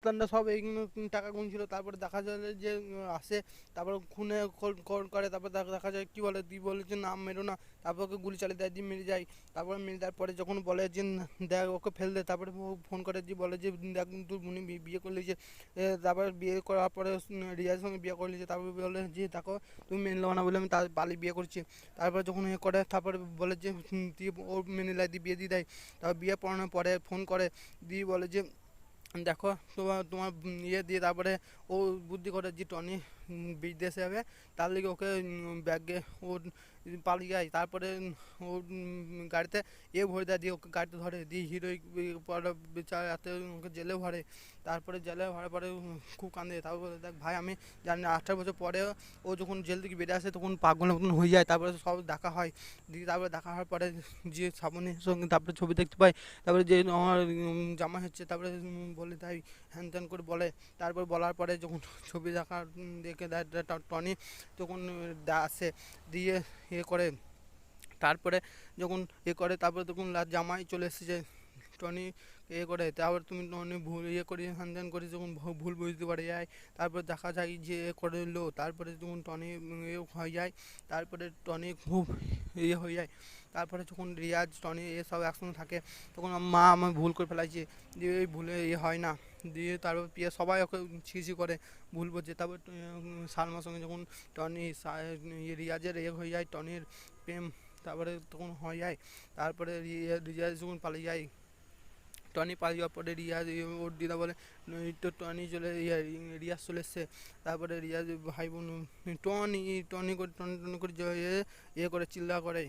মাস্তানরা সব এইগুলো টাকা গুনছিল। তারপরে দেখা যায় যে আসে, তারপর খুনে করে, তারপর দেখা যায় কি বলে, দি বলে যে নাম মেরো না, তারপর ওকে গুলি চালিয়ে দেয়, দিয়ে মেরে যায়। তারপর মেরে দেওয়ার পরে যখন বলে যে দেখ ওকে ফেল দে, তারপরে ও ফোন করে যে বলে যে দেখ তুই উনি বিয়ে করলি যে, তারপর বিয়ে করার পরে রিয়াজের সঙ্গে বিয়ে করলি যে, তারপরে বলে যে দেখো তুমি মেনে নেবো না বলে আমি তার পালিয়ে বিয়ে করছি। তারপর যখন এ করে তারপরে বলে যে দিয়ে ও মেনে নেয়, দিয়ে বিয়ে দিয়ে দেয়। তারপর বিয়ে পড়ানোর পরে ফোন করে, দিয়ে বলে যে দেখো তোমার তোমার ইয়ে দিয়ে, তারপরে ও বুদ্ধি করে যে টনি বিদেশে যাবে, তার লিগে ওকে ব্যাগে ও পালিয়ে যায়। তারপরে ও গাড়িতে ভরে দেয়, দিয়ে ওকে গাড়িতে ধরে, দিয়ে হিরোই পরে বিচার রাতে ওকে জেলে ভরে। তারপরে জেলে ভরার পরে খুব কান্দে। তারপরে বলে দেখ ভাই আমি জানি না, 18 বছর পরে ও যখন জেল থেকে বেরিয়ে আসে তখন পাগলের মতন হয়ে যায়। তারপরে সব দেখা হয়, দিয়ে তারপরে দেখা হওয়ার পরে যে শ্রাবণীর সঙ্গে তারপরে ছবি দেখতে পাই। তারপরে যে আমার জামাই হচ্ছে, তারপরে বলে তাই হ্যান ত্যান করে বলে। তারপর বলার পরে যখন ছবি দেখা দেখে দেয় টনি, তখন আসে, দিয়ে করে। তারপরে যখন করে তারপরে তখন জামাই চলে এসেছে, টনি করে। তারপর তুমি টনি ভুল করি হ্যান ত্যান করি, যখন ভুল বুঝতে পারে যায়। তারপর দেখা যায় যে করে লো, তারপরে যখন টনি হয়ে যায়, তারপরে টনি খুব হয়ে যায়। তারপরে যখন রিয়াজ টনি সব একসঙ্গে থাকে, তখন মা আমার ভুল করে ফেলাইছে, দিয়ে এই ভুলে হয় না। দিয়ে তারপর পিয়া সবাই ওকে ছিছি করে ভুল বলছে। তারপর সালমার সঙ্গে যখন টনি রিয়াজের হয়ে যায়, টনির প্রেম, তারপরে তখন হয়ে যায়। তারপরে রিয়াজ যখন পালিয়ে যায়, টনি পালিয়ে যাওয়ার পরে রিয়াজ ওর দিদা বলে তো টনি চলে রিয়াজ চলে এসছে। তারপরে রিয়াজ ভাই বোন টনি টনি করে টনি টনি করে করে চিল্লা করে।